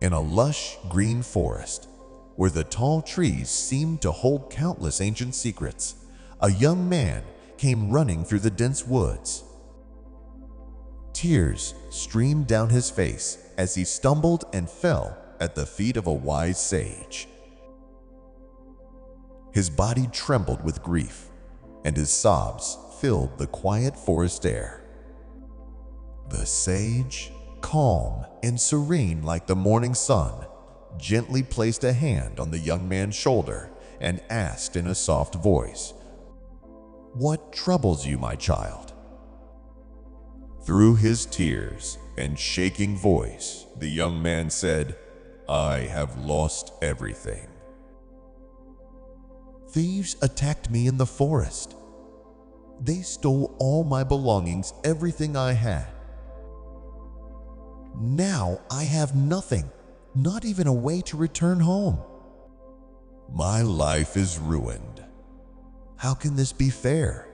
In a lush green forest, where the tall trees seemed to hold countless ancient secrets, a young man came running through the dense woods. Tears streamed down his face as he stumbled and fell at the feet of a wise sage. His body trembled with grief, and his sobs filled the quiet forest air. The sage, calm and serene like the morning sun, gently placed a hand on the young man's shoulder and asked in a soft voice, "What troubles you, my child?" Through his tears and shaking voice, the young man said, "I have lost everything. Thieves attacked me in the forest. They stole all my belongings, everything I had. Now I have nothing, not even a way to return home. My life is ruined. How can this be fair?"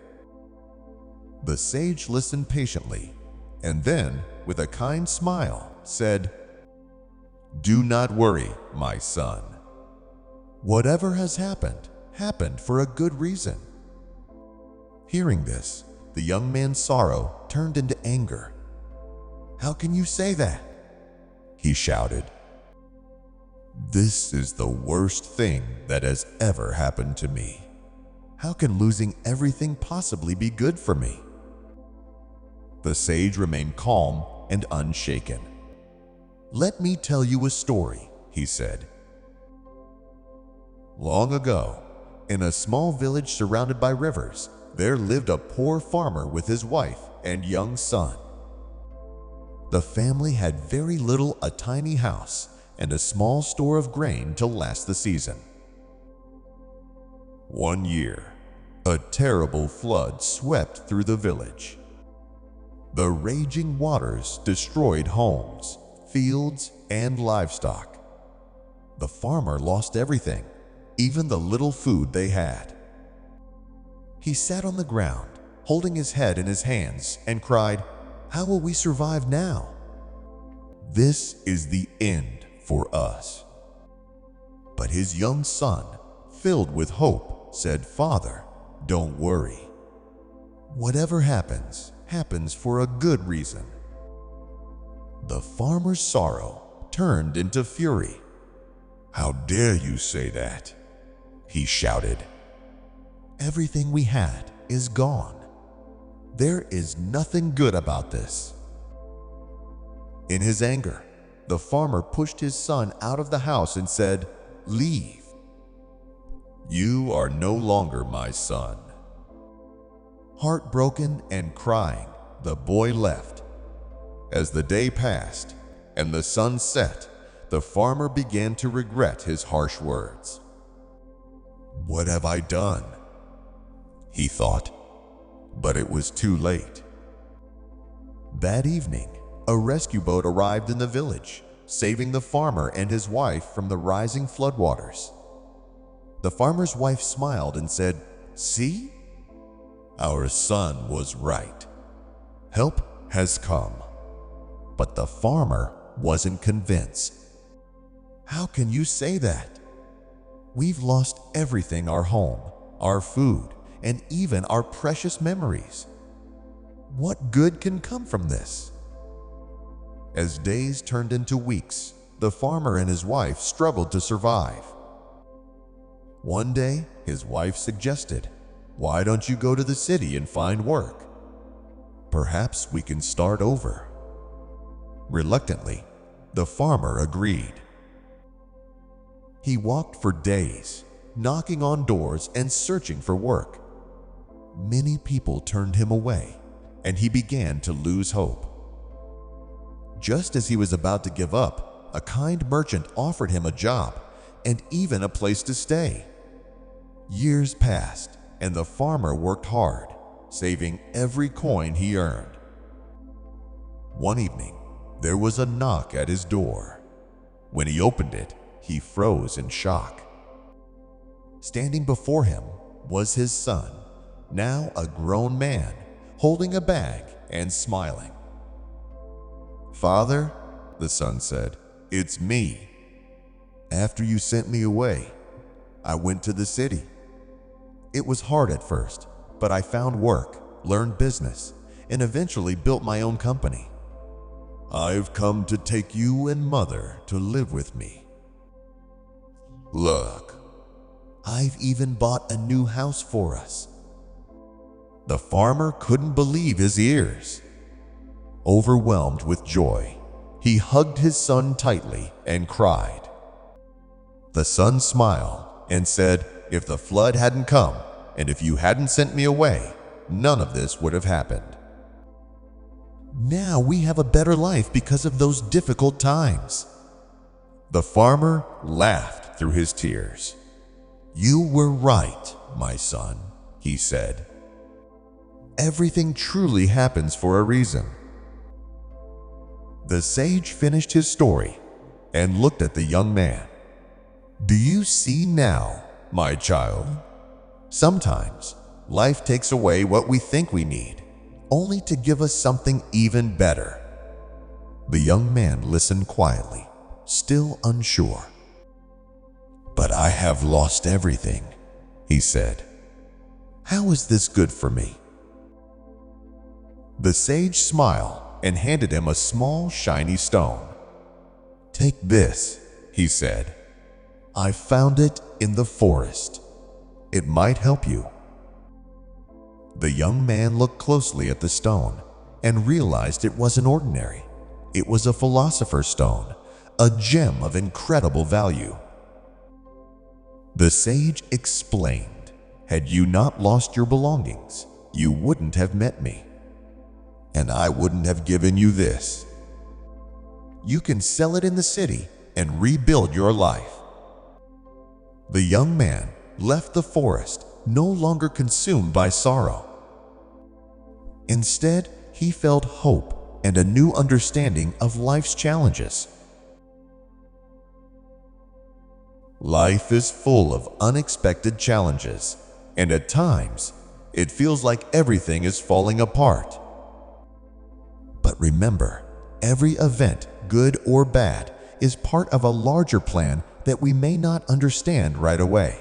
The sage listened patiently, and then, with a kind smile, said, "Do not worry, my son. Whatever has happened for a good reason." Hearing this, the young man's sorrow turned into anger. "How can you say that?" he shouted. "This is the worst thing that has ever happened to me. How can losing everything possibly be good for me?" The sage remained calm and unshaken. "Let me tell you a story," he said. "Long ago, in a small village surrounded by rivers, there lived a poor farmer with his wife and young son. The family had very little, a tiny house and a small store of grain to last the season. One year, a terrible flood swept through the village. The raging waters destroyed homes, fields, and livestock. The farmer lost everything, even the little food they had. He sat on the ground, holding his head in his hands, and cried, 'How will we survive now? This is the end for us.' But his young son, filled with hope, said, 'Father, don't worry. Whatever happens, happens for a good reason.' The farmer's sorrow turned into fury. 'How dare you say that?' he shouted. 'Everything we had is gone. There is nothing good about this.' In his anger, the farmer pushed his son out of the house and said, 'Leave. You are no longer my son.' Heartbroken and crying, the boy left. As the day passed and the sun set, the farmer began to regret his harsh words. 'What have I done?' he thought, but it was too late. That evening, a rescue boat arrived in the village, saving the farmer and his wife from the rising floodwaters. The farmer's wife smiled and said, 'See? Our son was right. Help has come.' But the farmer wasn't convinced. 'How can you say that? We've lost everything, our home, our food, and even our precious memories. What good can come from this?' As days turned into weeks, the farmer and his wife struggled to survive. One day, his wife suggested, 'Why don't you go to the city and find work? Perhaps we can start over.' Reluctantly, the farmer agreed. He walked for days, knocking on doors and searching for work. Many people turned him away, and he began to lose hope. Just as he was about to give up, a kind merchant offered him a job and even a place to stay. Years passed, and the farmer worked hard, saving every coin he earned. One evening, there was a knock at his door. When he opened it, he froze in shock. Standing before him was his son, now a grown man, holding a bag and smiling. "Father," the son said, "It's me. After you sent me away, I went to the city. It was hard at first, but I found work, learned business, and eventually built my own company. I've come to take you and Mother to live with me. Look, I've even bought a new house for us." The farmer couldn't believe his ears. Overwhelmed with joy, he hugged his son tightly and cried. The son smiled and said, "If the flood hadn't come, and if you hadn't sent me away, none of this would have happened. Now we have a better life because of those difficult times." The farmer laughed through his tears. "You were right, my son," he said. "Everything truly happens for a reason." The sage finished his story and looked at the young man. "Do you see now, my child? Sometimes life takes away what we think we need, only to give us something even better." The young man listened quietly, still unsure. "But I have lost everything," he said. "How is this good for me?" The sage smiled and handed him a small, shiny stone. "Take this," he said. "I found it in the forest. It might help you." The young man looked closely at the stone and realized it wasn't ordinary. It was a philosopher's stone, a gem of incredible value. The sage explained, "Had you not lost your belongings, you wouldn't have met me. And I wouldn't have given you this. You can sell it in the city and rebuild your life." The young man left the forest, no longer consumed by sorrow. Instead, he felt hope and a new understanding of life's challenges. Life is full of unexpected challenges, and at times, it feels like everything is falling apart. But remember, every event, good or bad, is part of a larger plan that we may not understand right away.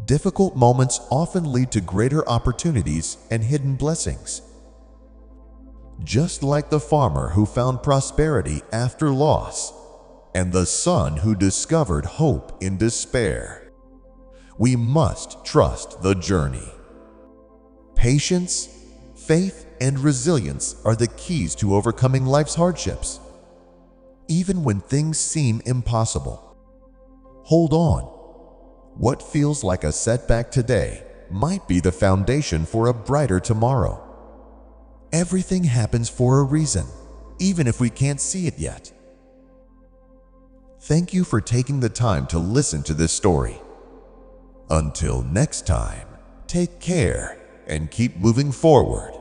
Difficult moments often lead to greater opportunities and hidden blessings. Just like the farmer who found prosperity after loss, and the son who discovered hope in despair, we must trust the journey. Patience, faith, and resilience are the keys to overcoming life's hardships. Even when things seem impossible, hold on. What feels like a setback today might be the foundation for a brighter tomorrow. Everything happens for a reason, even if we can't see it yet. Thank you for taking the time to listen to this story. Until next time, take care and keep moving forward.